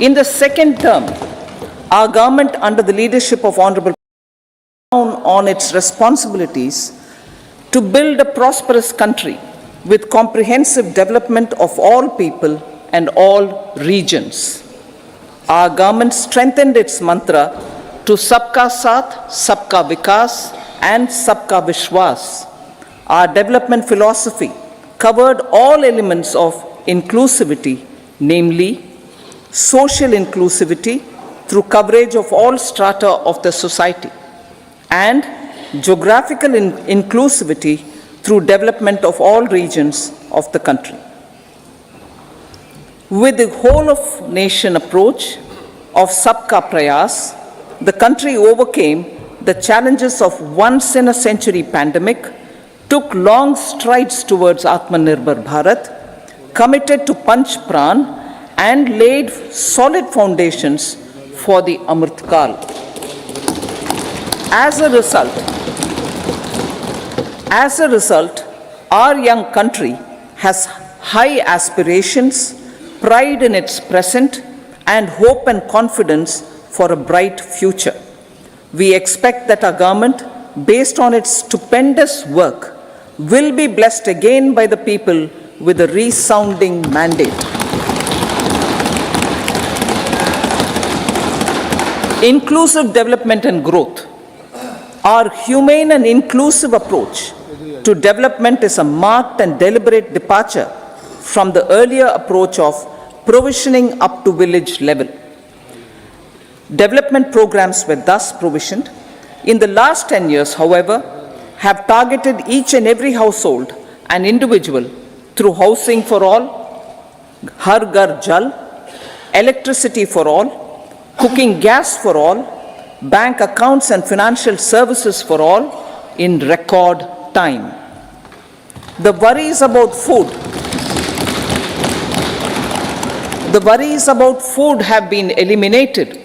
In the second term, our government, under the leadership of Honorable on its responsibilities to build a prosperous country with comprehensive development of all people and all regions. Our government strengthened its mantra to Sabka Saath, Sabka Vikas and Sabka Vishwas. Our development philosophy covered all elements of inclusivity, namely social inclusivity through coverage of all strata of the society, and geographical inclusivity through development of all regions of the country. With the whole of nation approach of Sabka Prayas, the country overcame the challenges of once in a century pandemic, took long strides towards Atmanirbhar Bharat, committed to Panch Pran, and laid solid foundations for the Amrit Kal. As a result, our young country has high aspirations, pride in its present, and hope and confidence for a bright future. We expect that our government, based on its stupendous work, will be blessed again by the people with a resounding mandate. Inclusive development and growth. Our humane and inclusive approach to development is a marked and deliberate departure from the earlier approach of provisioning up to village level. Development programs were thus provisioned. In the last 10 years, however, have targeted each and every household and individual through housing for all, Har Ghar Jal, electricity for all, cooking gas for all, bank accounts and financial services for all in record time. The worries about food have been eliminated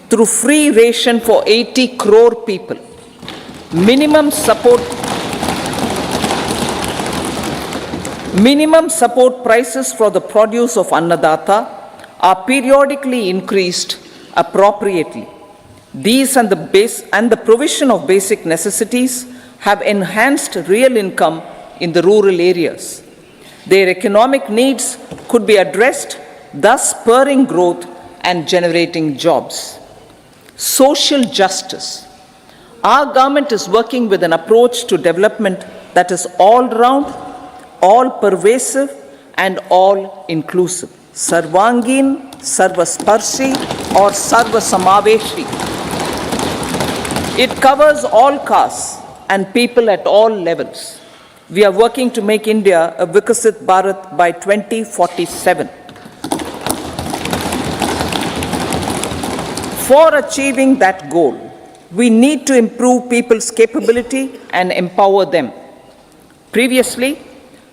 through free ration for 80 crore people. Minimum support prices for the produce of Annadata are periodically increased appropriately. These and the provision of basic necessities have enhanced real income in the rural areas. Their economic needs could be addressed, thus spurring growth and generating jobs. Social justice. Our government is working with an approach to development that is all-round, all-pervasive, and all-inclusive. Sarvangin, Sarvasparshi, or Sarvasamaveshi. It covers all castes and people at all levels. We are working to make India a Vikasit Bharat by 2047. For achieving that goal, we need to improve people's capability and empower them. Previously,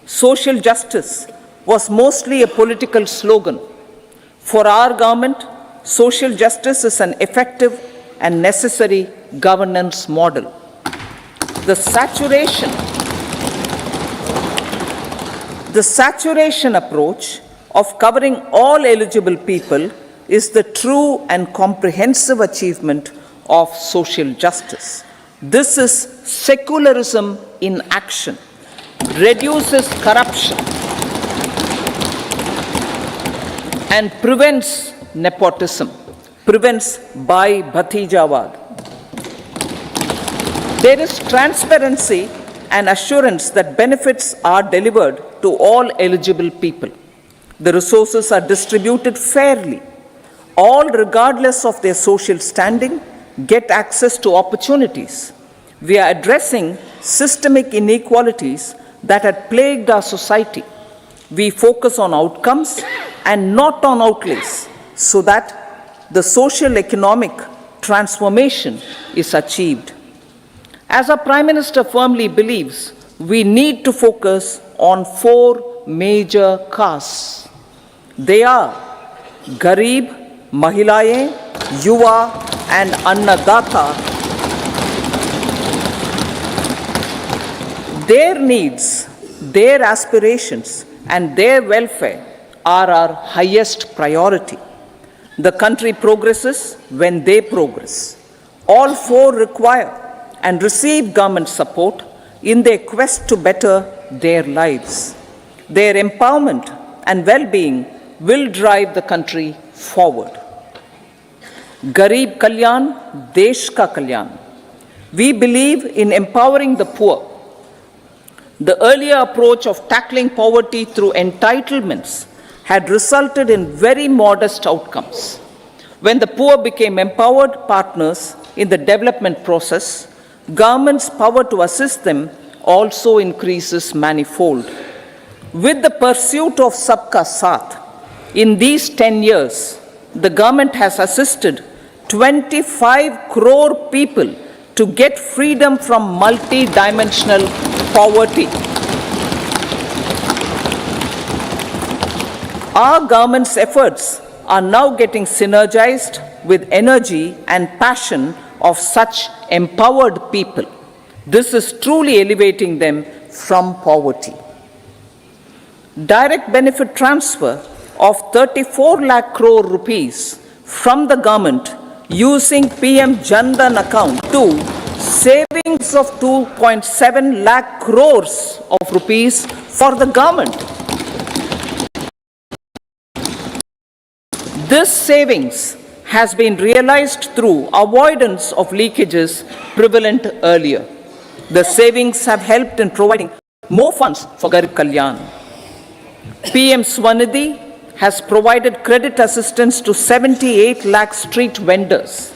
social justice was mostly a political slogan. For our government, social justice is an effective and necessary governance model. The saturation approach of covering all eligible people is the true and comprehensive achievement of social justice. This is secularism in action, reduces corruption, and prevents nepotism, prevents Bhai Bhatijawad. There is transparency and assurance that benefits are delivered to all eligible people. The resources are distributed fairly. All, regardless of their social standing, get access to opportunities. We are addressing systemic inequalities that had plagued our society. We focus on outcomes and not on outlays so that the social economic transformation is achieved. As our Prime Minister firmly believes, we need to focus on 4 major castes. They are Garib, Mahilaye, Yuva, and Annadata. Their needs, their aspirations, and their welfare are our highest priority. The country progresses when they progress. All four require and receive government support in their quest to better their lives. Their empowerment and well-being will drive the country forward. Garib Kalyan, Desh Ka Kalyan. We believe in empowering the poor. The earlier approach of tackling poverty through entitlements had resulted in very modest outcomes. When the poor became empowered partners in the development process, government's power to assist them also increases manifold. With the pursuit of Sabka Saath, in these 10 years, the government has assisted 25 crore people to get freedom from multi-dimensional poverty. Our government's efforts are now getting synergized with energy and passion of such empowered people. This is truly elevating them from poverty. Direct benefit transfer of 34 lakh crore rupees from the government using PM Jan Dhan account to savings of 2.7 lakh crores of rupees for the government. This savings has been realized through avoidance of leakages prevalent earlier. The savings have helped in providing more funds for Garib Kalyan. PM Swanidhi has provided credit assistance to 78 lakh street vendors.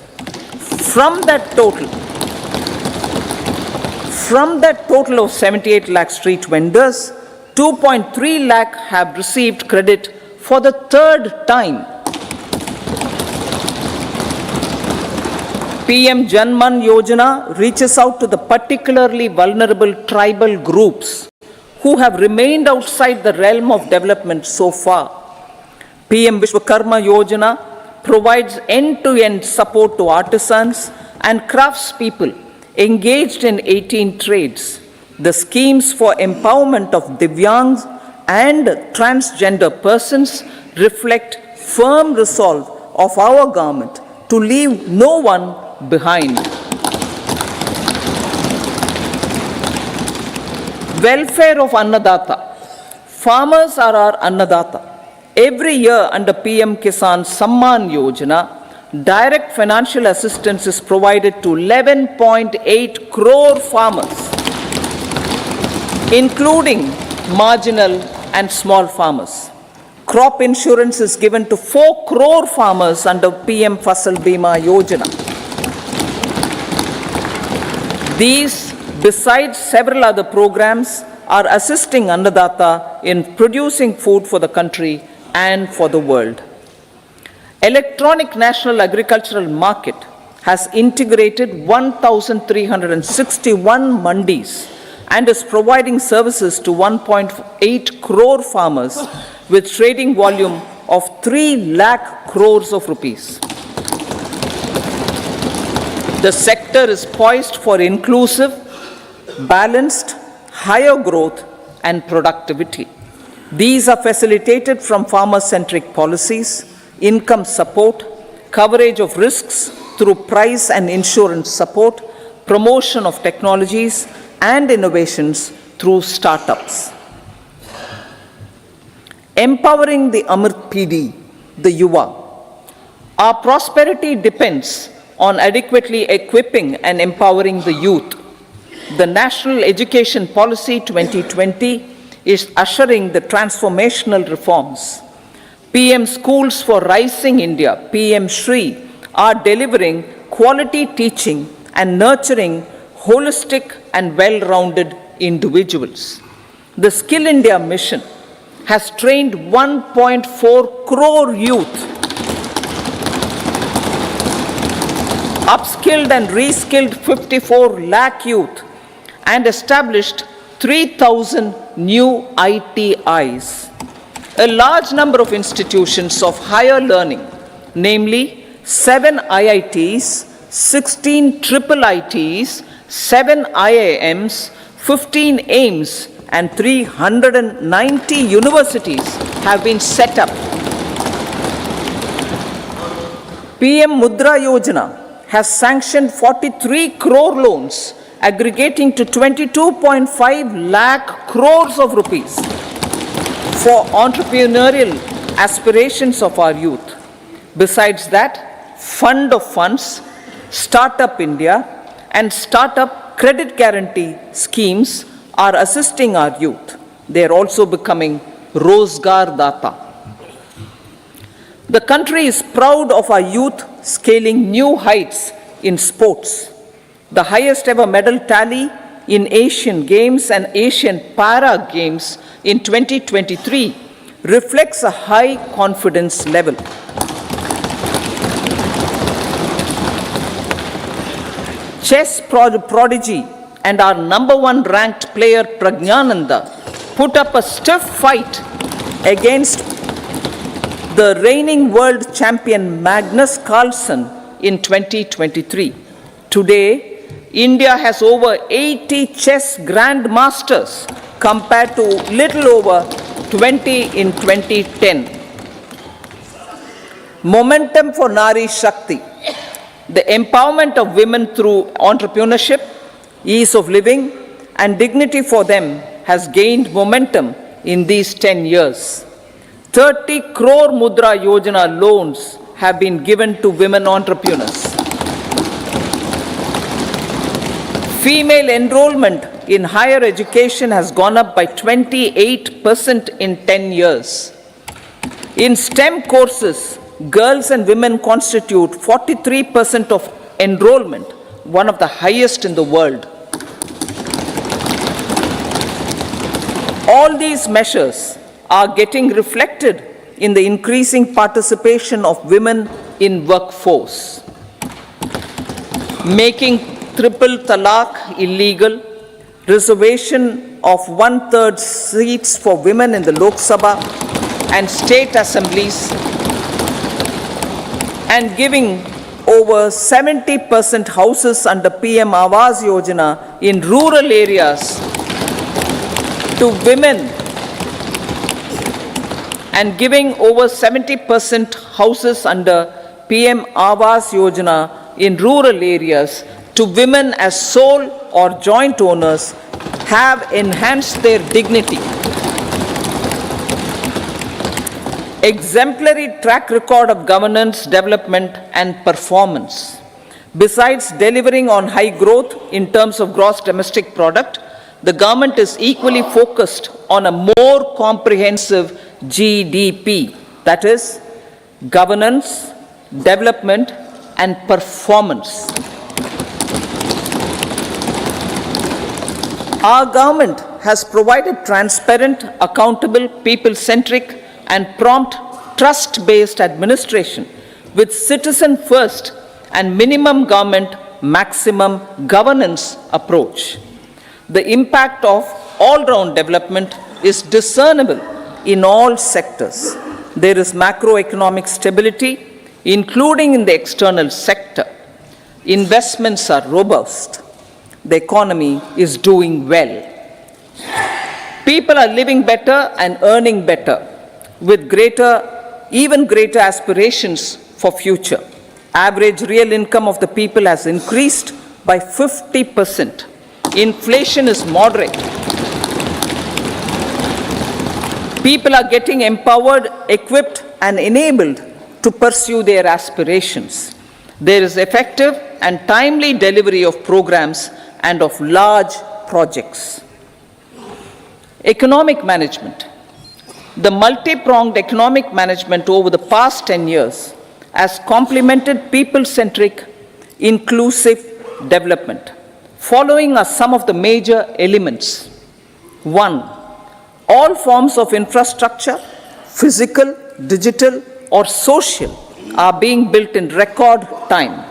From that total of 78 lakh street vendors, 2.3 lakh have received credit for the third time. PM Janman Yojana reaches out to the particularly vulnerable tribal groups who have remained outside the realm of development so far. PM Vishwakarma Yojana provides end-to-end support to artisans and craftspeople engaged in 18 trades. The schemes for empowerment of Divyangs and transgender persons reflect firm resolve of our government to leave no one behind. Welfare of Annadata. Farmers are our Annadata. Every year under PM Kisan Samman Yojana, direct financial assistance is provided to 11.8 crore farmers, including marginal and small farmers. Crop insurance is given to 4 crore farmers under PM Fasal Bima Yojana. These, besides several other programs, are assisting Annadata in producing food for the country and for the world. Electronic National Agricultural Market has integrated 1,361 mandis and is providing services to 1.8 crore farmers with trading volume of 3 lakh crores of rupees. The sector is poised for inclusive, balanced, higher growth and productivity. These are facilitated from farmer-centric policies, income support, coverage of risks through price and insurance support, promotion of technologies and innovations through startups. Empowering the Amrit PD, the Yuva. Our prosperity depends on adequately equipping and empowering the youth. The National Education Policy 2020 is ushering the transformational reforms. PM Schools for Rising India, PM Shri, are delivering quality teaching and nurturing holistic and well-rounded individuals. The Skill India mission has trained 1.4 crore youth, upskilled and reskilled 54 lakh youth, and established 3,000 new ITIs. A large number of institutions of higher learning, namely 7 IITs, 16 triple ITs, 7 IIMs, 15 AIMS, and 390 universities have been set up. PM Mudra Yojana has sanctioned 43 crore loans aggregating to 22.5 lakh crores of rupees for entrepreneurial aspirations of our youth. Besides that, Fund of Funds, Startup India, and Startup Credit Guarantee schemes are assisting our youth. They are also becoming Rozgar Data. The country is proud of our youth scaling new heights in sports. The highest ever medal tally in Asian Games and Asian Para Games in 2023 reflects a high confidence level. Chess prodigy and our number one ranked player Pragnananda put up a stiff fight against the reigning world champion Magnus Carlsen in 2023. Today, India has over 80 chess grandmasters compared to little over 20 in 2010. Momentum for Nari Shakti. The empowerment of women through entrepreneurship, ease of living, and dignity for them has gained momentum in these 10 years. 30 crore Mudra Yojana loans have been given to women entrepreneurs. Female enrollment in higher education has gone up by 28% in 10 years. In STEM courses, girls and women constitute 43% of enrollment, one of the highest in the world. All these measures are getting reflected in the increasing participation of women in workforce. Making triple talaq illegal, reservation of 1/3 seats for women in the Lok Sabha and state assemblies, and giving over 70% houses under PM Awas Yojana in rural areas to women, and giving over 70% houses under PM Awas Yojana in rural areas to women as sole or joint owners have enhanced their dignity. Exemplary track record of governance, development, and performance. Besides delivering on high growth in terms of gross domestic product, the government is equally focused on a more comprehensive GDP, that is, governance, development, and performance. Our government has provided transparent, accountable, people-centric, and prompt, trust-based administration with citizen-first and minimum government, maximum governance approach. The impact of all-round development is discernible in all sectors. There is macroeconomic stability, including in the external sector. Investments are robust. The economy is doing well. People are living better and earning better, with even greater aspirations for future. Average real income of the people has increased by 50%. Inflation is moderate. People are getting empowered, equipped, and enabled to pursue their aspirations. There is effective and timely delivery of programs and of large projects. Economic management. The multi-pronged economic management over the past 10 years has complemented people-centric, inclusive development. Following are some of the major elements. 1. All forms of infrastructure, physical, digital, or social, are being built in record time.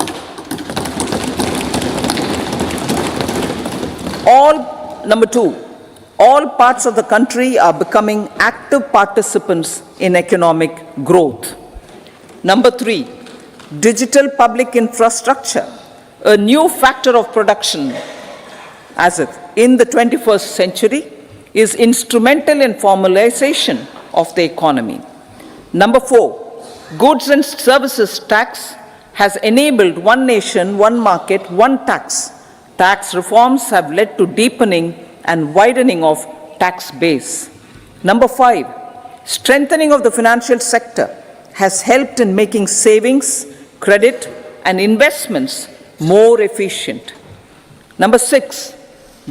Number 2, all parts of the country are becoming active participants in economic growth. Number 3, digital public infrastructure, a new factor of production as if in the 21st century, is instrumental in formalization of the economy. Number 4, goods and services tax has enabled one nation, one market, one tax. Tax reforms have led to deepening and widening of tax base. Number 5, strengthening of the financial sector has helped in making savings, credit, and investments more efficient. Number 6,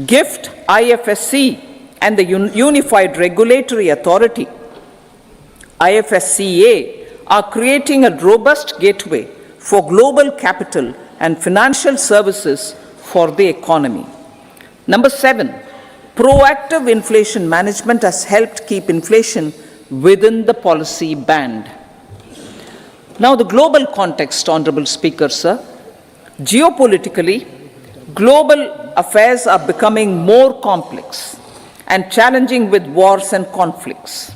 GIFT, IFSC, and the Unified Regulatory Authority, IFSCA, are creating a robust gateway for global capital and financial services for the economy. Number 7, proactive inflation management has helped keep inflation within the policy band. Now, the global context, Honorable Speaker, sir. Geopolitically, global affairs are becoming more complex and challenging with wars and conflicts.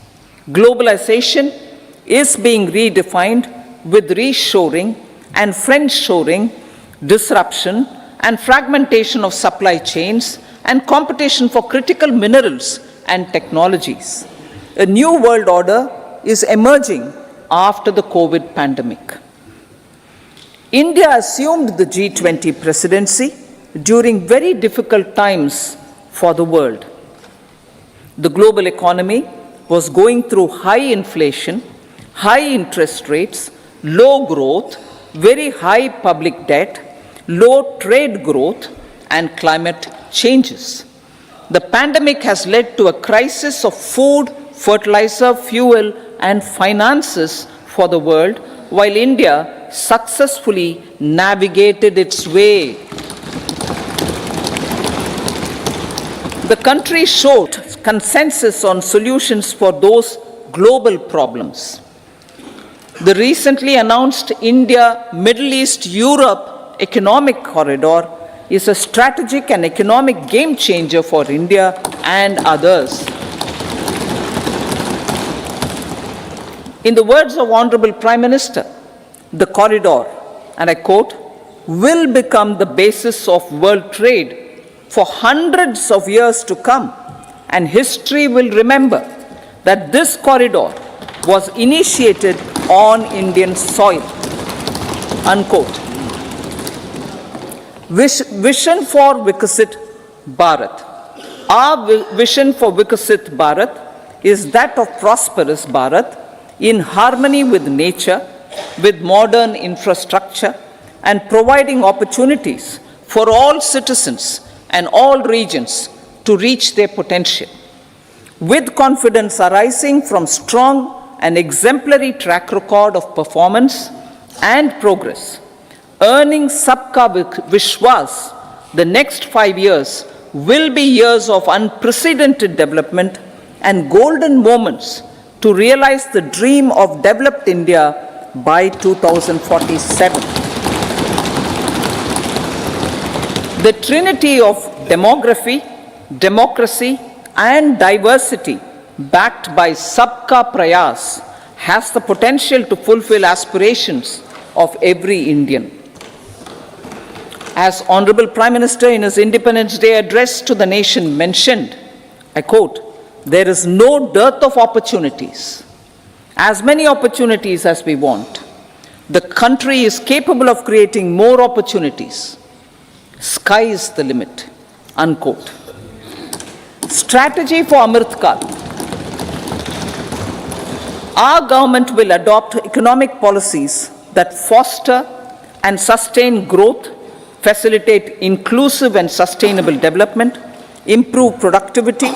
Globalization is being redefined with reshoring and friendshoring, disruption and fragmentation of supply chains, and competition for critical minerals and technologies. A new world order is emerging after the COVID pandemic. India assumed the G20 presidency during very difficult times for the world. The global economy was going through high inflation, high interest rates, low growth, very high public debt, low trade growth, and climate changes. The pandemic has led to a crisis of food, fertilizer, fuel, and finances for the world, while India successfully navigated its way. The country showed consensus on solutions for those global problems. The recently announced India-Middle East-Europe economic corridor is a strategic and economic game changer for India and others. In the words of Honorable Prime Minister, the corridor, and I quote, will become the basis of world trade for hundreds of years to come, and history will remember that this corridor was initiated on Indian soil, unquote. Vision for Vikasit Bharat. Our vision for Vikasit Bharat is that of prosperous Bharat in harmony with nature, with modern infrastructure, and providing opportunities for all citizens and all regions to reach their potential. With confidence arising from strong and exemplary track record of performance and progress, earning Sabka Vishwas, the next 5 years will be years of unprecedented development and golden moments to realize the dream of developed India by 2047. The trinity of demography, democracy, and diversity backed by Sabka Prayas has the potential to fulfill aspirations of every Indian. As Honorable Prime Minister in his Independence Day address to the nation mentioned, I quote, there is no dearth of opportunities, as many opportunities as we want. The country is capable of creating more opportunities. Sky is the limit, unquote. Strategy for Amrit Kal. Our government will adopt economic policies that foster and sustain growth, facilitate inclusive and sustainable development, improve productivity,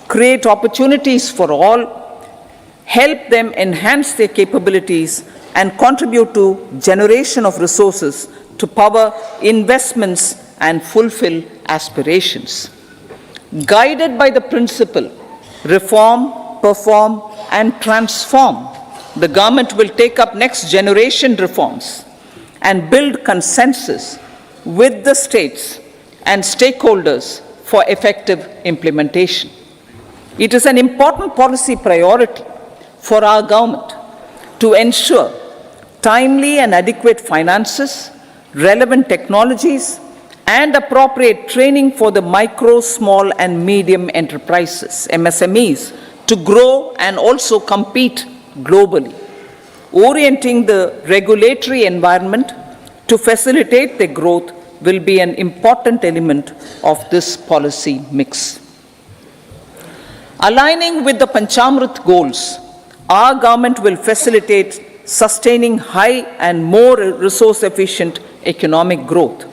create opportunities for all, help them enhance their capabilities, and contribute to generation of resources to power investments and fulfill aspirations. Guided by the principle, reform, perform, and transform, the government will take up next generation reforms and build consensus with the states and stakeholders for effective implementation. It is an important policy priority for our government to ensure timely and adequate finances, relevant technologies, and appropriate training for the micro, small, and medium enterprises, MSMEs, to grow and also compete globally, orienting the regulatory environment to facilitate their growth will be an important element of this policy mix. Aligning with the Panchamrit goals, our government will facilitate sustaining high and more resource-efficient economic growth.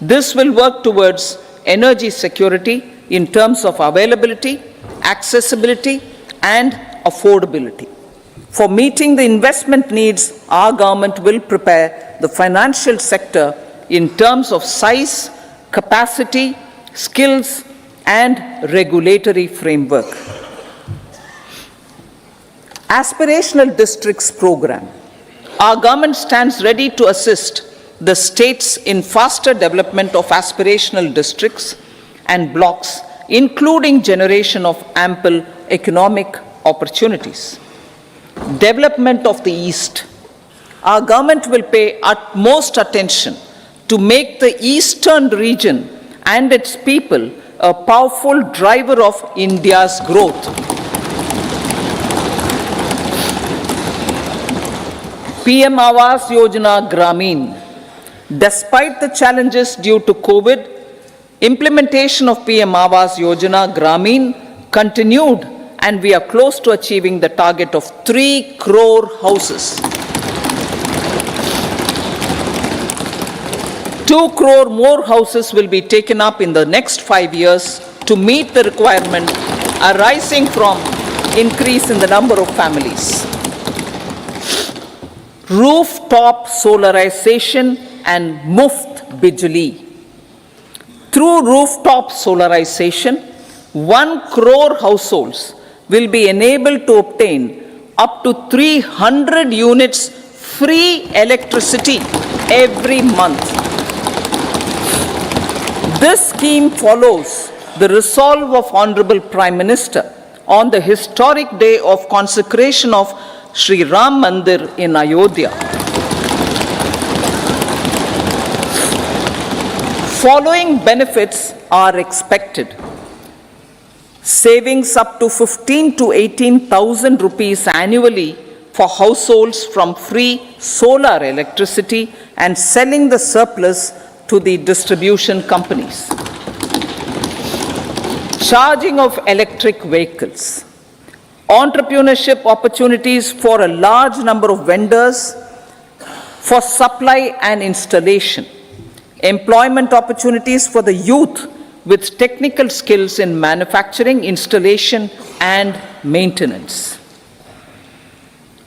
This will work towards energy security in terms of availability, accessibility, and affordability. For meeting the investment needs, our government will prepare the financial sector in terms of size, capacity, skills, and regulatory framework. Aspirational Districts Program. Our government stands ready to assist the states in faster development of aspirational districts and blocks, including generation of ample economic opportunities. Development of the East. Our government will pay utmost attention to make the eastern region and its people a powerful driver of India's growth. PM Awas Yojana Gramin. Despite the challenges due to COVID, implementation of PM Awas Yojana Gramin continued, and we are close to achieving the target of 3 crore houses. 2 crore more houses will be taken up in the next 5 years to meet the requirement arising from increase in the number of families. Rooftop solarization and Muft Bijli. Through rooftop solarization, 1 crore households will be enabled to obtain up to 300 units free electricity every month. This scheme follows the resolve of Honorable Prime Minister on the historic day of consecration of Sri Ram Mandir in Ayodhya. Following benefits are expected. Savings up to 15 to 18,000 rupees annually for households from free solar electricity and selling the surplus to the distribution companies. Charging of electric vehicles. Entrepreneurship opportunities for a large number of vendors for supply and installation. Employment opportunities for the youth with technical skills in manufacturing, installation, and maintenance.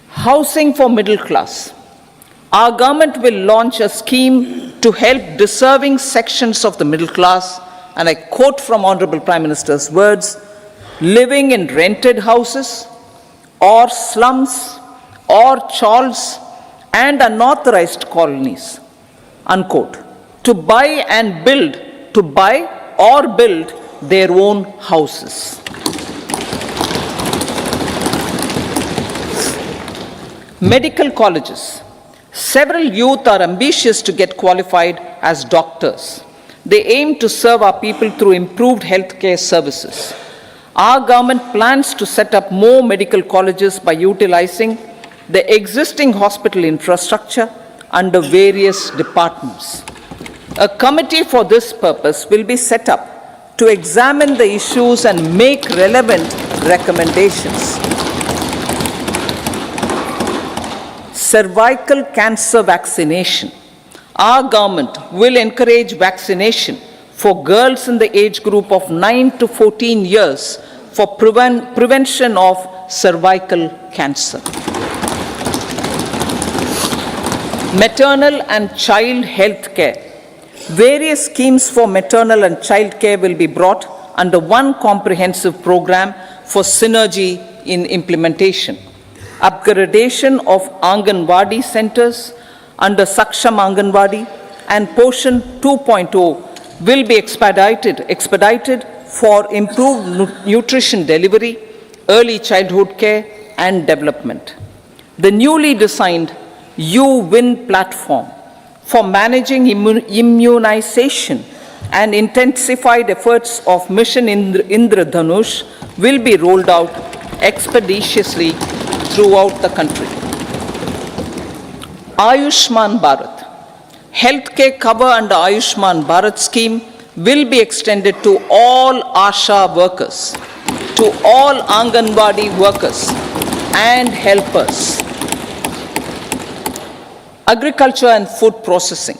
Housing for middle class. Our government will launch a scheme to help deserving sections of the middle class, and I quote from Honorable Prime Minister's words, living in rented houses or slums or chawls and unauthorized colonies, unquote, to buy or build their own houses. Medical colleges. Several youth are ambitious to get qualified as doctors. They aim to serve our people through improved healthcare services. Our government plans to set up more medical colleges by utilizing the existing hospital infrastructure under various departments. A committee for this purpose will be set up to examine the issues and make relevant recommendations. Cervical cancer vaccination. Our government will encourage vaccination for girls in the age group of 9 to 14 years for prevention of cervical cancer. Maternal and child health care. Various schemes for maternal and child care will be brought under one comprehensive program for synergy in implementation. Upgradation of Anganwadi centers under Saksham Anganwadi and Poshan 2.0 will be expedited for improved nutrition delivery, early childhood care and development. The newly designed U-Win platform for managing immunization and intensified efforts of Mission Indradhanush will be rolled out expeditiously throughout the country. Ayushman Bharat. Healthcare cover under Ayushman Bharat scheme will be extended to all ASHA workers, to all Anganwadi workers and helpers. Agriculture and food processing.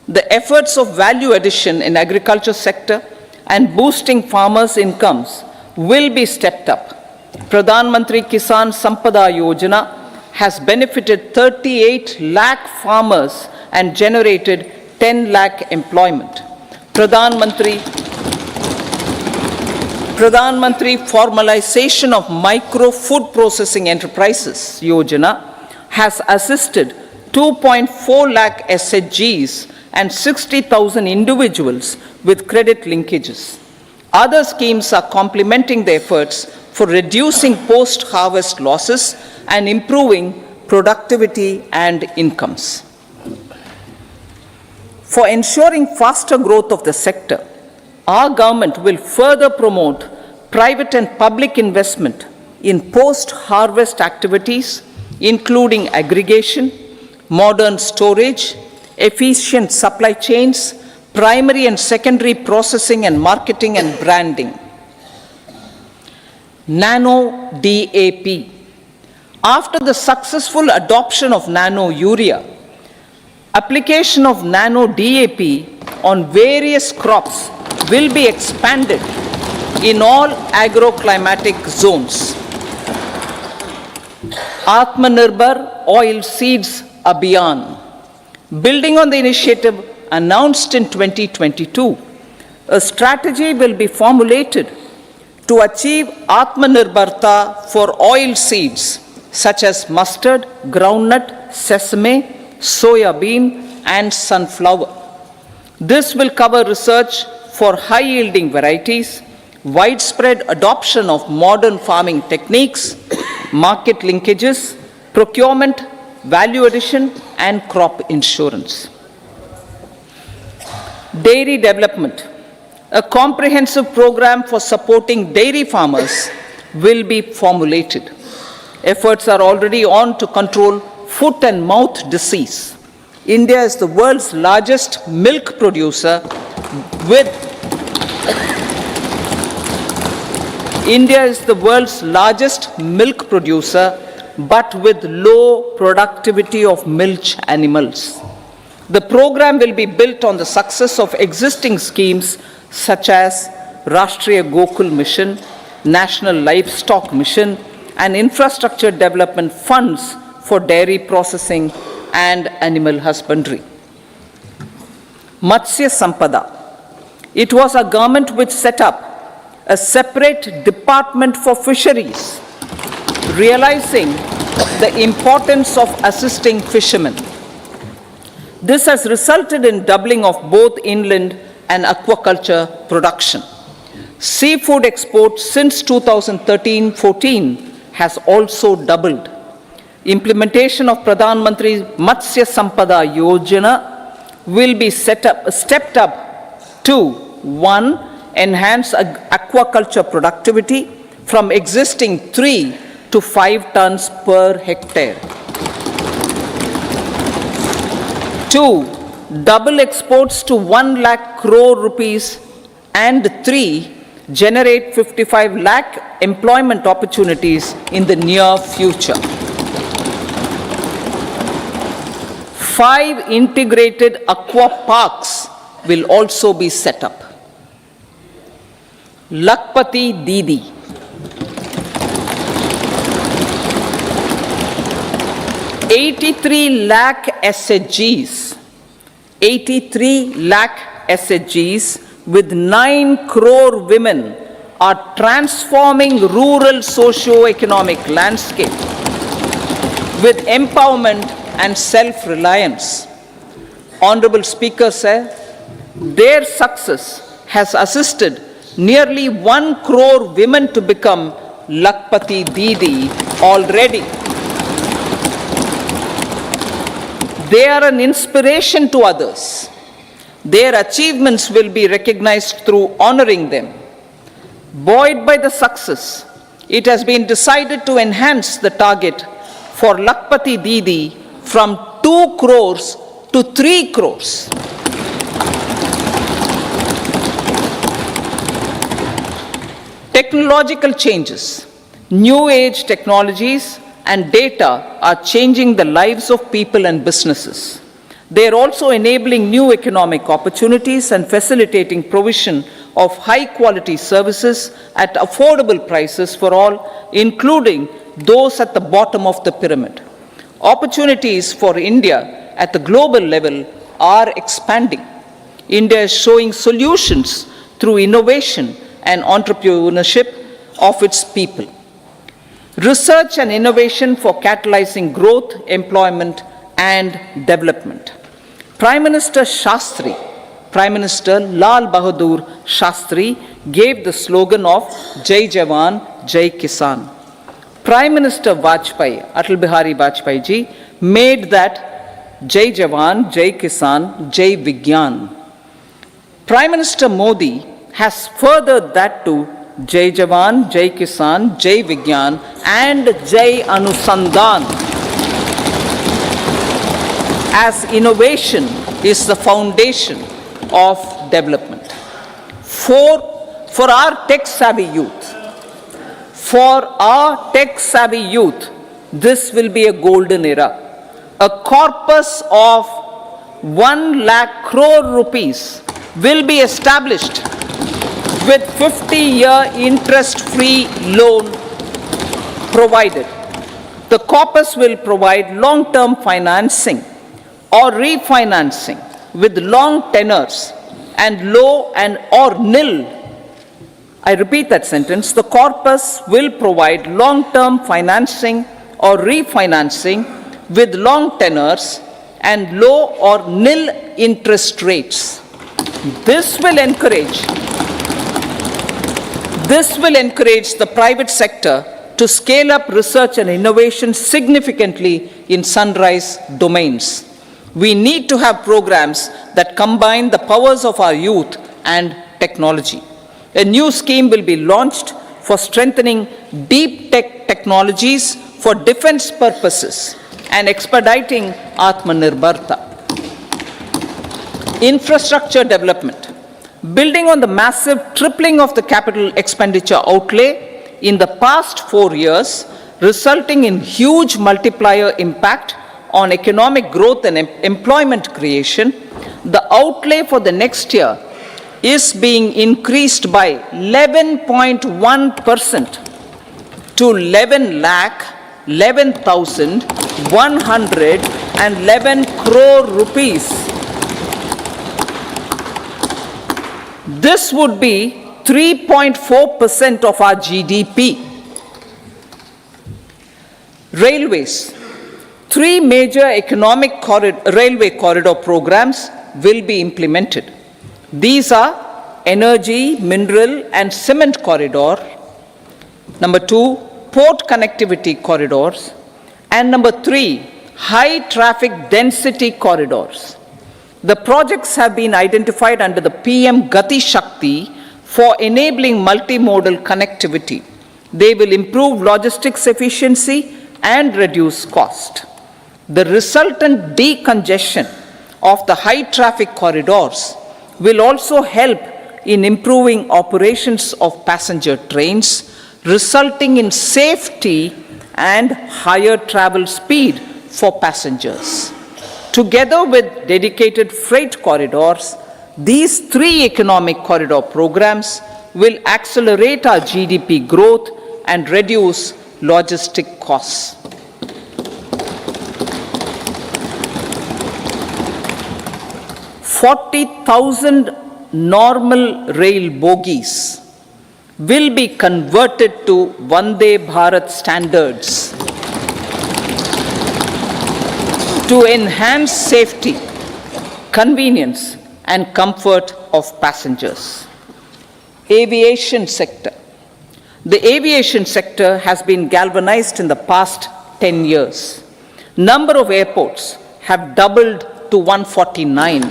The efforts of value addition in agriculture sector and boosting farmers' incomes will be stepped up. Pradhan Mantri Kisan Sampada Yojana has benefited 38 lakh farmers and generated 10 lakh employment. Pradhan Mantri Formalization of Micro Food Processing Enterprises Yojana has assisted 2.4 lakh SHGs and 60,000 individuals with credit linkages. Other schemes are complementing the efforts for reducing post-harvest losses and improving productivity and incomes. For ensuring faster growth of the sector, our government will further promote private and public investment in post-harvest activities, including aggregation, modern storage, efficient supply chains, primary and secondary processing and marketing and branding. Nano DAP. After the successful adoption of nano urea, application of nano DAP on various crops will be expanded in all agroclimatic zones. Atmanirbhar Oilseeds Abhiyan. Building on the initiative announced in 2022, a strategy will be formulated to achieve Atmanirbharta for oil seeds such as mustard, groundnut, sesame, soya bean, and sunflower. This will cover research for high-yielding varieties, widespread adoption of modern farming techniques, market linkages, procurement, value addition, and crop insurance. Dairy development. A comprehensive program for supporting dairy farmers will be formulated. Efforts are already on to control foot and mouth disease. India is the world's largest milk producer with but with low productivity of milch animals. The program will be built on the success of existing schemes such as Rashtriya Gokul Mission, National Livestock Mission, and infrastructure development funds for dairy processing and animal husbandry. Matsya Sampada. It was our government which set up a separate department for fisheries, realizing the importance of assisting fishermen. This has resulted in doubling of both inland and aquaculture production. Seafood exports since 2013-14 has also doubled. Implementation of Pradhan Mantri Matsya Sampada Yojana will be stepped up to 1. Enhance aquaculture productivity from existing 3 to 5 tons per hectare. 2. Double exports to 1 lakh crore rupees, and 3. Generate 55 lakh employment opportunities in the near future. 5 integrated aqua parks will also be set up. Lakpati Didi. 83 lakh SHGs, 83 lakh SHGs with 9 crore women are transforming rural socio-economic landscape with empowerment and self-reliance. Honorable Speaker said, their success has assisted nearly 1 crore women to become Lakpati Didi already. They are an inspiration to others. Their achievements will be recognized through honoring them. Buoyed by the success, it has been decided to enhance the target for Lakpati Didi from 2 crores to 3 crores. Technological changes, new age technologies and data are changing the lives of people and businesses. They are also enabling new economic opportunities and facilitating provision of high quality services at affordable prices for all, including those at the bottom of the pyramid. Opportunities for India at the global level are expanding. India is showing solutions through innovation and entrepreneurship of its people. Research and innovation for catalyzing growth, employment, and development. Prime Minister Shastri, Prime Minister Lal Bahadur Shastri gave the slogan of Jai Jawan, Jai Kisan. Prime Minister Vajpayee, Atal Bihari Vajpayee ji, made that Jai Jawan, Jai Kisan, Jai Vigyan. Prime Minister Modi has furthered that to Jai Jawan, Jai Kisan, Jai Vigyan and Jai Anusandhan, as innovation is the foundation of development. For our tech-savvy youth, this will be a golden era. A corpus of 1 lakh crore rupees will be established with 50-year interest-free loan provided. The corpus will provide long-term financing or refinancing with long tenors and low and or nil. I repeat that sentence. The corpus will provide long-term financing or refinancing with long tenors and low or nil interest rates. This will encourage the private sector to scale up research and innovation significantly in sunrise domains. We need to have programs that combine the powers of our youth and technology. A new scheme will be launched for strengthening deep tech technologies for defense purposes and expediting Atmanirbharta. Infrastructure development. Building on the massive tripling of the capital expenditure outlay in the past 4 years, resulting in huge multiplier impact on economic growth and employment creation, the outlay for the next year is being increased by 11.1% to 11,111 crore rupees. This would be 3.4% of our GDP. Railways. 3 major railway corridor programs will be implemented. These are energy, mineral and cement corridor. Number 2, port connectivity corridors. And number 3, high traffic density corridors. The projects have been identified under the PM Gati Shakti for enabling multimodal connectivity. They will improve logistics efficiency and reduce cost. The resultant decongestion of the high traffic corridors will also help in improving operations of passenger trains, resulting in safety and higher travel speed for passengers. Together with dedicated freight corridors, these 3 economic corridor programs will accelerate our GDP growth and reduce logistic costs. 40,000 normal rail bogies will be converted to Vande Bharat standards to enhance safety, convenience, and comfort of passengers. Aviation sector. The aviation sector has been galvanized in the past 10 years. Number of airports have doubled to 149.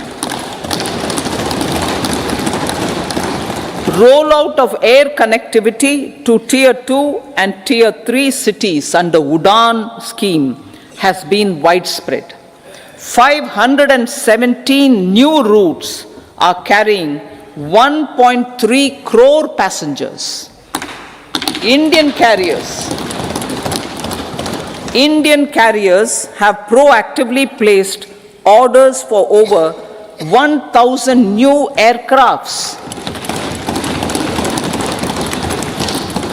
Rollout of air connectivity to Tier 2 and Tier 3 cities under UDAN scheme has been widespread. 517 new routes are carrying 1.3 crore passengers. Indian carriers have proactively placed orders for over 1,000 new aircrafts.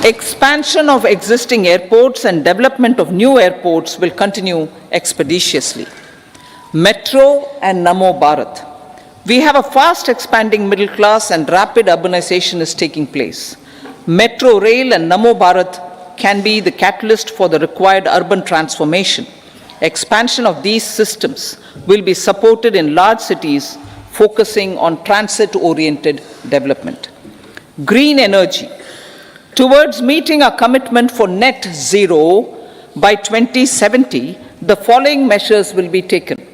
Expansion of existing airports and development of new airports will continue expeditiously. Metro and Namo Bharat. We have a fast expanding middle class and rapid urbanization is taking place. Metro rail and Namo Bharat can be the catalyst for the required urban transformation. Expansion of these systems will be supported in large cities focusing on transit-oriented development. Green energy. Towards meeting our commitment for net zero by 2070, the following measures will be taken.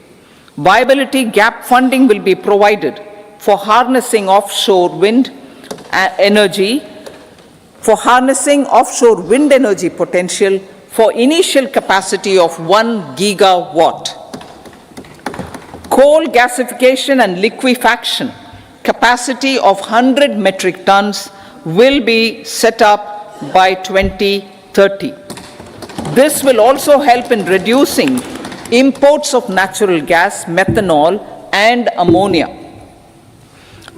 Viability gap funding will be provided for harnessing offshore wind energy potential for initial capacity of 1 gigawatt. Coal gasification and liquefaction capacity of 100 metric tons will be set up by 2030. This will also help in reducing imports of natural gas, methanol, and ammonia.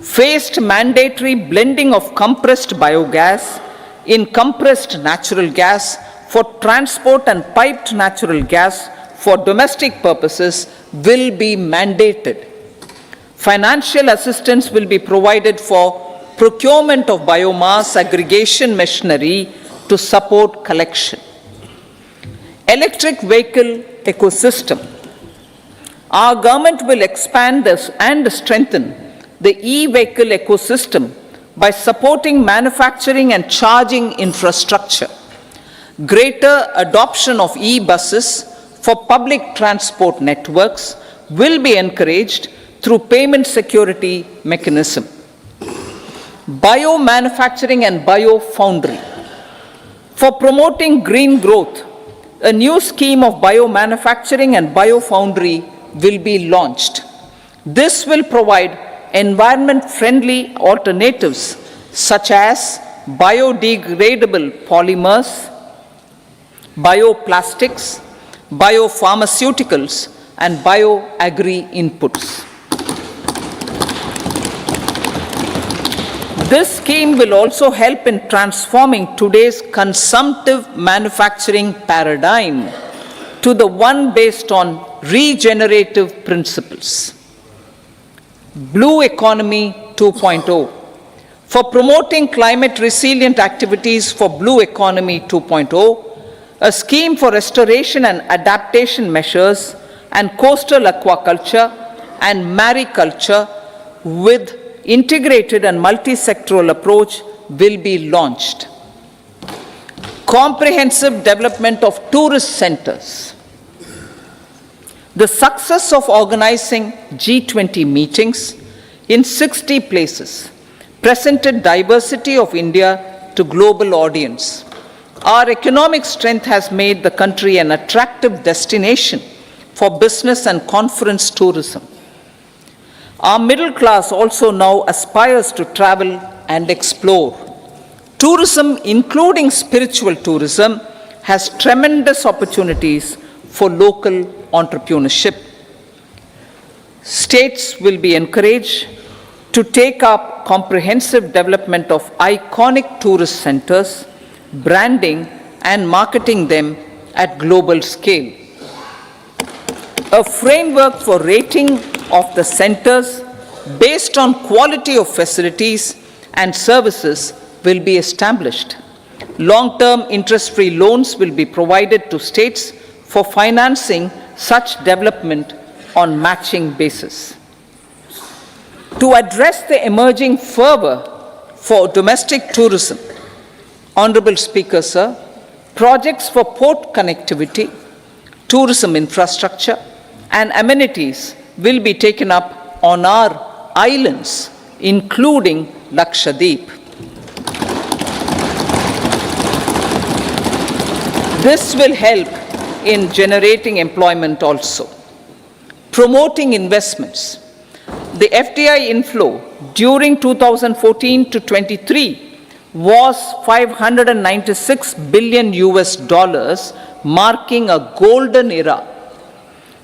Phased mandatory blending of compressed biogas in compressed natural gas for transport and piped natural gas for domestic purposes will be mandated. Financial assistance will be provided for procurement of biomass aggregation machinery to support collection. Electric vehicle ecosystem. Our government will expand this and strengthen the e-vehicle ecosystem by supporting manufacturing and charging infrastructure. Greater adoption of e-buses for public transport networks will be encouraged through payment security mechanism. Biomanufacturing and biofoundry. For promoting green growth, a new scheme of biomanufacturing and biofoundry will be launched. This will provide environment-friendly alternatives such as biodegradable polymers, bioplastics, biopharmaceuticals, and bioagri inputs. This scheme will also help in transforming today's consumptive manufacturing paradigm to the one based on regenerative principles. Blue Economy 2.0. For promoting climate resilient activities for Blue Economy 2.0, a scheme for restoration and adaptation measures and coastal aquaculture and mariculture with integrated and multi-sectoral approach will be launched. Comprehensive development of tourist centers. The success of organizing G20 meetings in 60 places presented diversity of India to global audience. Our economic strength has made the country an attractive destination for business and conference tourism. Our middle class also now aspires to travel and explore. Tourism, including spiritual tourism, has tremendous opportunities for local entrepreneurship. States will be encouraged to take up comprehensive development of iconic tourist centers, branding and marketing them at global scale. A framework for rating of the centers based on quality of facilities and services will be established. Long-term interest-free loans will be provided to states for financing such development on matching basis. To address the emerging fervor for domestic tourism, Honorable Speaker, sir, projects for port connectivity, tourism infrastructure, and amenities will be taken up on our islands, including Lakshadweep. This will help in generating employment also. promoting investments. The FDI inflow during 2014 to 23 was 596 billion US dollars, marking a golden era.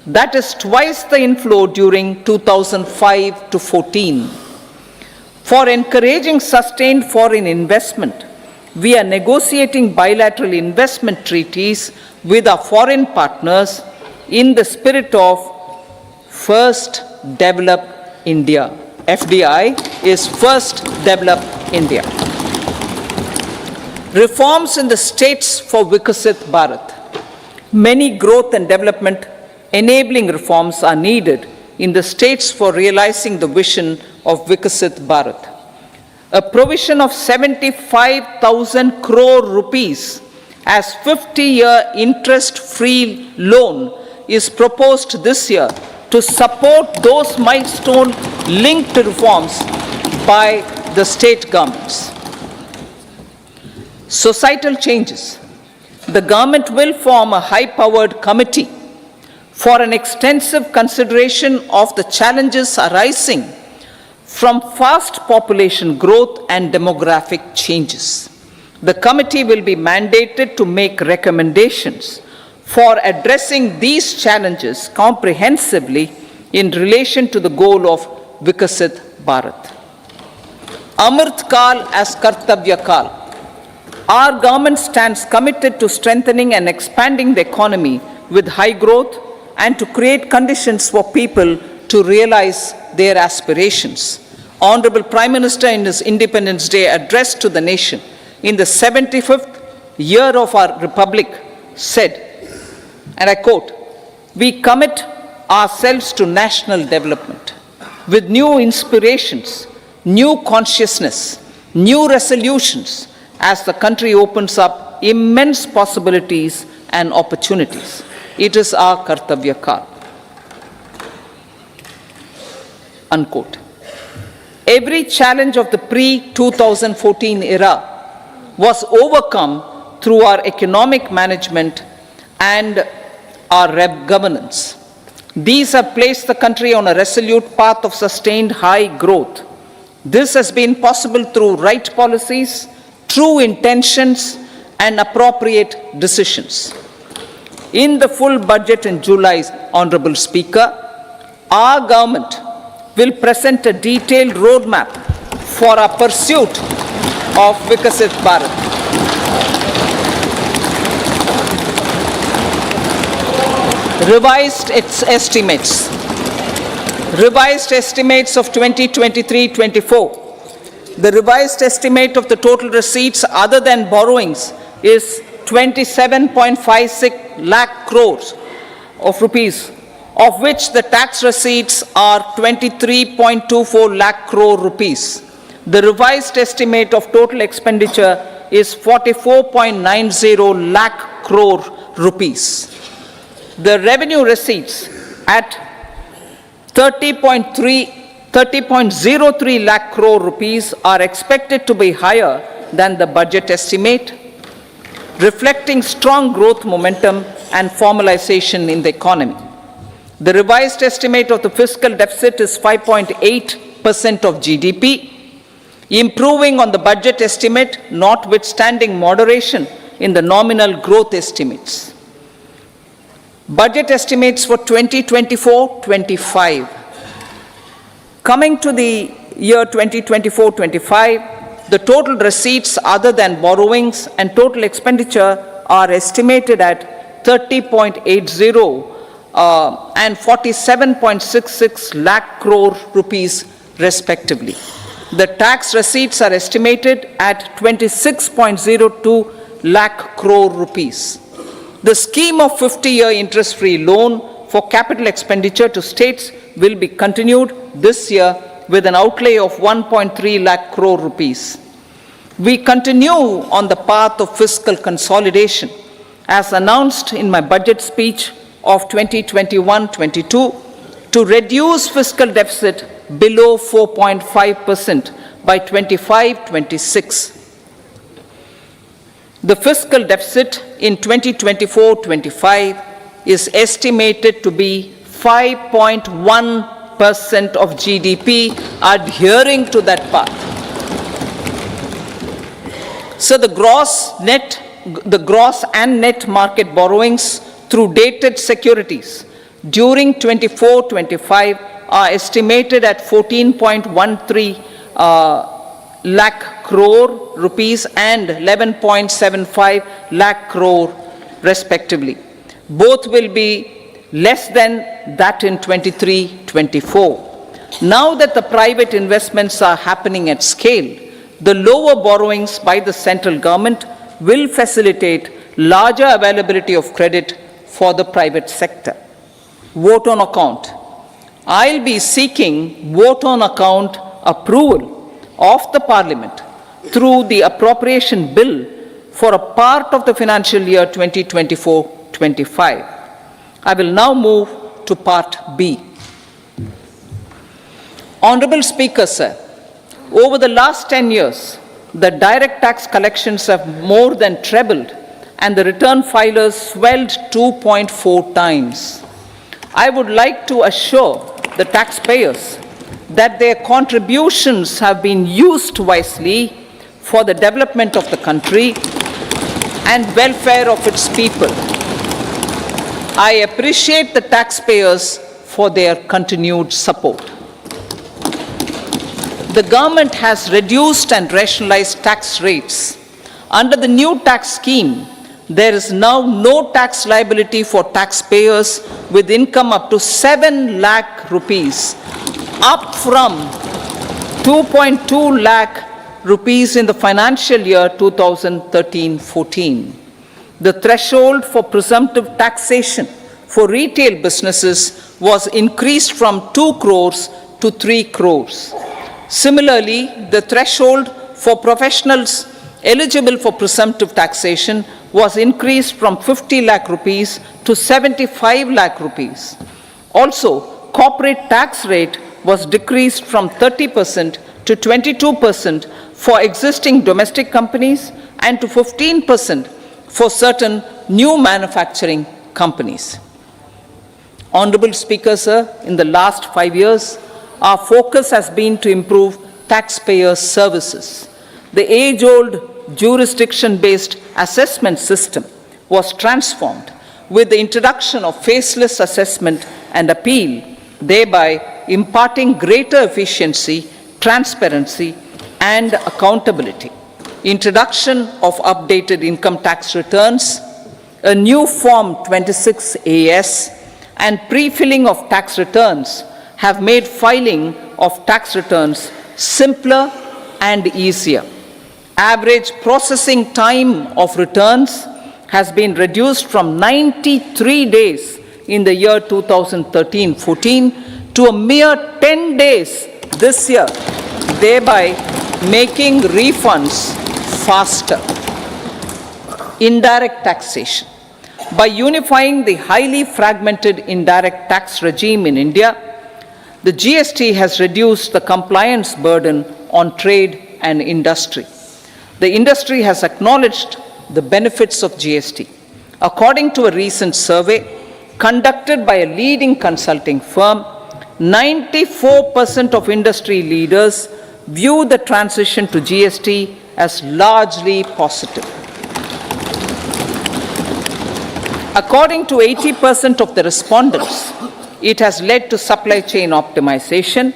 That is twice the inflow during 2005 to 14. For encouraging sustained foreign investment, we are negotiating bilateral investment treaties with our foreign partners in the spirit of First Develop India. FDI is First Develop India. Reforms in the states for Vikasit Bharat. Many growth and development enabling reforms are needed in the states for realizing the vision of Vikasit Bharat. A provision of 75,000 crore rupees as 50-year interest-free loan is proposed this year to support those milestone-linked reforms by the state governments. Societal changes. The government will form a high-powered committee for an extensive consideration of the challenges arising from fast population growth and demographic changes. The committee will be mandated to make recommendations for addressing these challenges comprehensively in relation to the goal of Vikasit Bharat. Amrit Kal as Kartavya Kal. Our government stands committed to strengthening and expanding the economy with high growth and to create conditions for people to realize their aspirations. Honorable Prime Minister in his Independence Day address to the nation in the 75th year of our Republic said, and I quote, "We commit ourselves to national development with new inspirations, new consciousness, new resolutions as the country opens up immense possibilities and opportunities. It is our Kartavya Kal." Unquote. Every challenge of the pre-2014 era was overcome through our economic management and our governance. These have placed the country on a resolute path of sustained high growth. This has been possible through right policies, true intentions, and appropriate decisions. In the full budget in July, Honorable Speaker, our government will present a detailed roadmap for our pursuit of Vikasit Bharat. Revised estimates. Revised estimates of 2023-24. The revised estimate of the total receipts other than borrowings is 27.56 lakh crores of rupees, of which the tax receipts are 23.24 lakh crore rupees. The revised estimate of total expenditure is 44.90 lakh crore rupees. The revenue receipts at 30.03 lakh crore rupees are expected to be higher than the budget estimate, reflecting strong growth momentum and formalization in the economy. The revised estimate of the fiscal deficit is 5.8% of GDP, improving on the budget estimate, notwithstanding moderation in the nominal growth estimates. Budget estimates for 2024-25. Coming to the year 2024-25, the total receipts other than borrowings and total expenditure are estimated at 30.80 and 47.66 lakh crore rupees respectively. The tax receipts are estimated at 26.02 lakh crore rupees. The scheme of 50-year interest-free loan for capital expenditure to states will be continued this year with an outlay of 1.3 lakh crore rupees. We continue on the path of fiscal consolidation as announced in my budget speech of 2021-22 to reduce fiscal deficit below 4.5% by 25-26. The fiscal deficit in 2024-25 is estimated to be 5.1% of GDP, adhering to that path. So the gross and net market borrowings through dated securities during 24-25 are estimated at 14.13 lakh crore rupees and 11.75 lakh crore respectively. Both will be less than that in 23-24. Now that the private investments are happening at scale, the lower borrowings by the central government will facilitate larger availability of credit for the private sector. Vote on account. I'll be seeking vote on account approval of the Parliament through the appropriation bill for a part of the financial year 2024-25. I will now move to Part B. Honorable Speaker, sir, over the last 10 years, the direct tax collections have more than trebled and the return filers swelled 2.4 times. I would like to assure the taxpayers that their contributions have been used wisely for the development of the country and welfare of its people. I appreciate the taxpayers for their continued support. The government has reduced and rationalized tax rates. Under the new tax scheme, there is now no tax liability for taxpayers with income up to 7 lakh rupees, up from 2.2 lakh rupees in the financial year 2013-14. The threshold for presumptive taxation for retail businesses was increased from 2 crores to 3 crores. Similarly, the threshold for professionals eligible for presumptive taxation was increased from 50 lakh rupees to 75 lakh rupees. Also, corporate tax rate was decreased from 30% to 22% for existing domestic companies and to 15% for certain new manufacturing companies. Honorable Speaker, sir, in the last 5 years, our focus has been to improve taxpayer services. The age-old jurisdiction-based assessment system was transformed with the introduction of faceless assessment and appeal, thereby imparting greater efficiency, transparency, and accountability. Introduction of updated income tax returns, a new Form 26AS, and pre-filling of tax returns have made filing of tax returns simpler and easier. Average processing time of returns has been reduced from 93 days in the year 2013-14 to a mere 10 days this year, thereby making refunds faster. Indirect taxation. By unifying the highly fragmented indirect tax regime in India, the GST has reduced the compliance burden on trade and industry. The industry has acknowledged the benefits of GST. According to a recent survey conducted by a leading consulting firm, 94% of industry leaders view the transition to GST as largely positive. According to 80% of the respondents, it has led to supply chain optimization,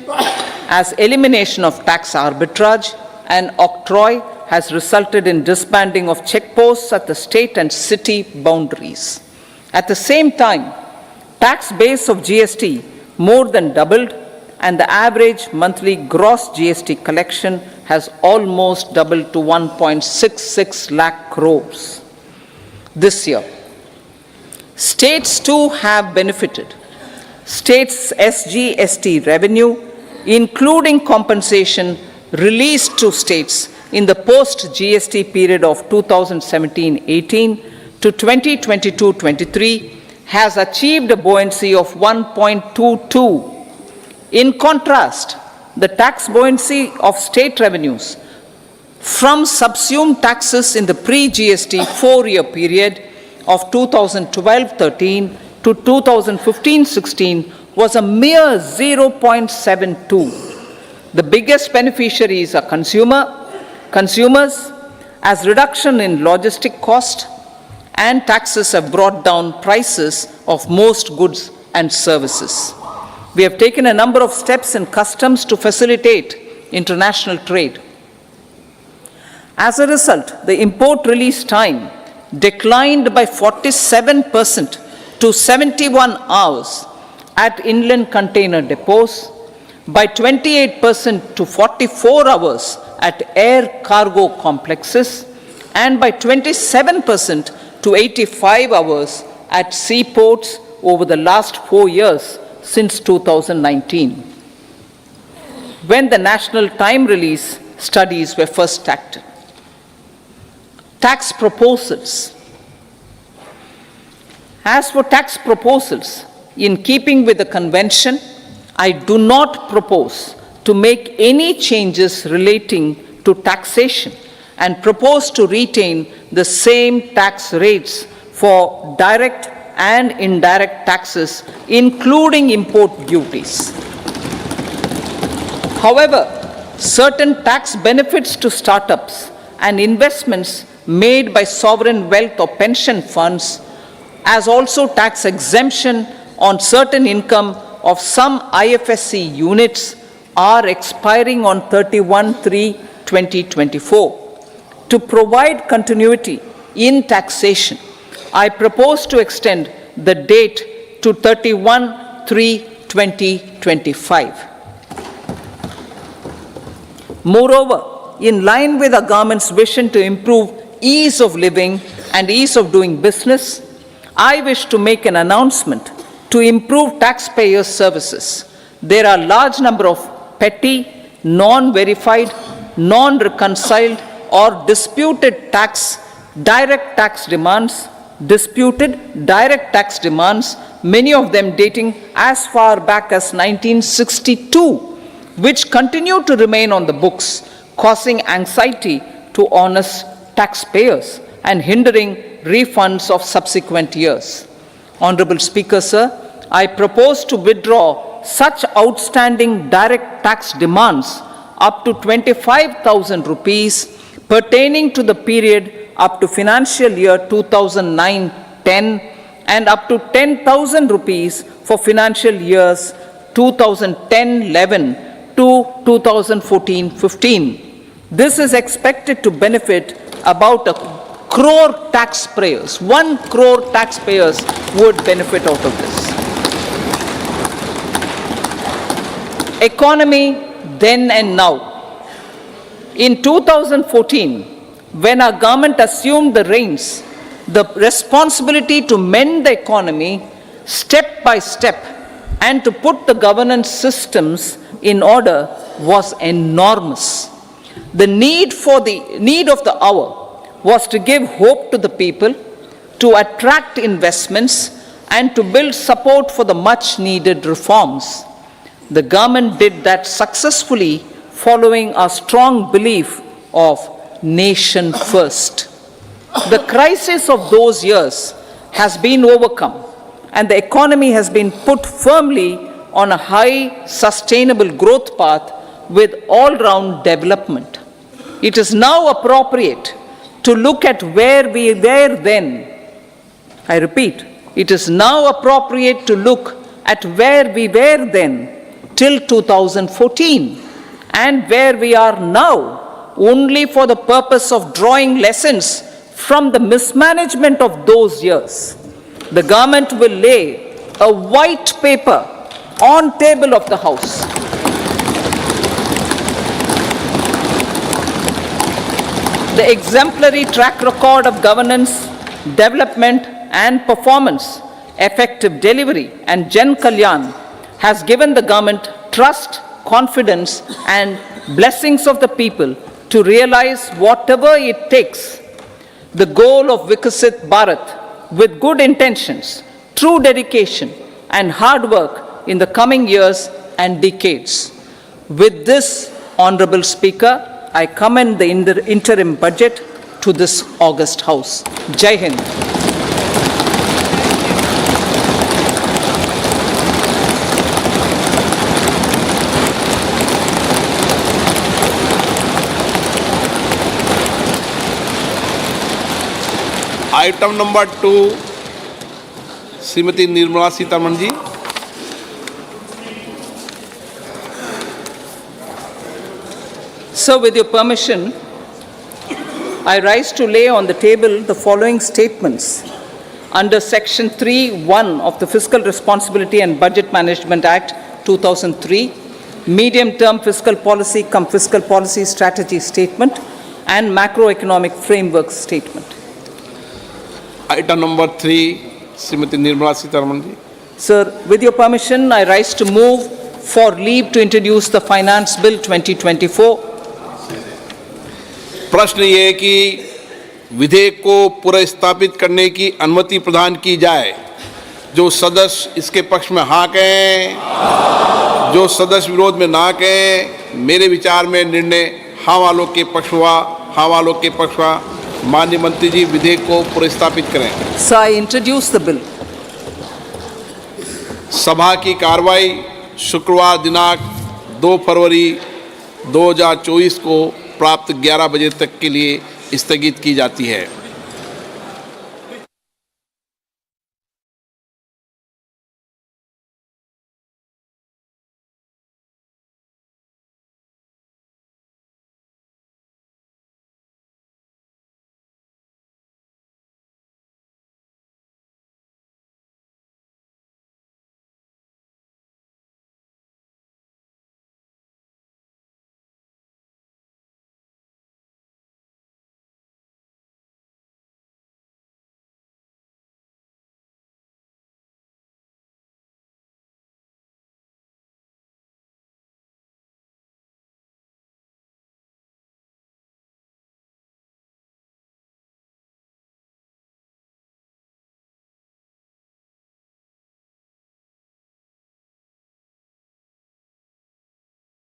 as elimination of tax arbitrage and octroi has resulted in disbanding of checkposts at the state and city boundaries. At the same time, tax base of GST more than doubled, and the average monthly gross GST collection has almost doubled to 1.66 lakh crores this year. States too have benefited. States' SGST revenue, including compensation released to states in the post-GST period of 2017-18 to 2022-23, has achieved a buoyancy of 1.22. In contrast, the tax buoyancy of state revenues from subsumed taxes in the pre-GST 4-year period of 2012-13 to 2015-16 was a mere 0.72. The biggest beneficiaries are consumers, as reduction in logistic cost and taxes have brought down prices of most goods and services. We have taken a number of steps in customs to facilitate international trade. As a result, the import release time declined by 47% to 71 hours at inland container depots, by 28% to 44 hours at air cargo complexes, and by 27% to 85 hours at seaports over the last 4 years since 2019, when the national time release studies were first started. Tax proposals. As for tax proposals, in keeping with the convention, I do not propose to make any changes relating to taxation and propose to retain the same tax rates for direct and indirect taxes, including import duties. However, certain tax benefits to startups and investments made by sovereign wealth or pension funds, as also tax exemption on certain income of some IFSC units, are expiring on 31/3/2024. To provide continuity in taxation, I propose to extend the date to 31/3/2025. Moreover, in line with our government's vision to improve ease of living and ease of doing business, I wish to make an announcement to improve taxpayer services. There are a large number of petty, non-verified, non-reconciled, or disputed direct tax demands, many of them dating as far back as 1962, which continue to remain on the books, causing anxiety to honest taxpayers and hindering refunds of subsequent years. Honorable Speaker, sir, I propose to withdraw such outstanding direct tax demands up to 25,000 rupees pertaining to the period up to financial year 2009-10 and up to 10,000 rupees for financial years 2010-11 to 2014-15. This is expected to benefit about 1 crore taxpayers. 1 crore taxpayers would benefit out of this. Economy then and now. In 2014, when our government assumed the reins, the responsibility to mend the economy step by step and to put the governance systems in order was enormous. The need of the hour was to give hope to the people, to attract investments, and to build support for the much needed reforms. The government did that successfully, following a strong belief of nation first. The crisis of those years has been overcome, and the economy has been put firmly on a high, sustainable growth path with all-round development. It is now appropriate to look at where we were then. I repeat, it is now appropriate to look at where we were then till 2014 and where we are now, only for the purpose of drawing lessons from the mismanagement of those years. The government will lay a white paper on table of the House. The exemplary track record of governance, development and performance, effective delivery and Jan Kalyan has given the government trust, confidence and blessings of the people to realize whatever it takes, the goal of Vikasit Bharat, with good intentions, true dedication and hard work in the coming years and decades. With this, Honorable Speaker, I commend the interim budget to this august House. Jai Hind. Item number 2 Shrimati Nirmala Sitharaman ji. Sir, with your permission, I rise to lay on the table the following statements under Section 3(1) of the Fiscal Responsibility and Budget Management Act 2003, Medium-Term Fiscal Policy cum Fiscal Policy Strategy Statement and Macroeconomic Framework Statement. Item number 3 Shrimati Nirmala Sitharaman ji. Sir, with your permission, I rise to move for leave to introduce the Finance Bill 2024. प्रश्न ये है कि विधेयक को पुनर्स्थापित करने की अनुमति प्रदान की जाए। जो सदस्य इसके पक्ष में हाँ कहें, जो सदस्य विरोध में ना कहें। मेरे विचार में निर्णय हाँ वालों के पक्ष हुआ, हाँ वालों के पक्ष हुआ। माननीय मंत्री जी विधेयक को पुनर्स्थापित करें। Sir, I introduce the bill. सभा की कार्रवाई शुक्रवार दिनांक 2 फरवरी 2024 को प्राप्त 11 बजे तक के लिए स्थगित की जाती है।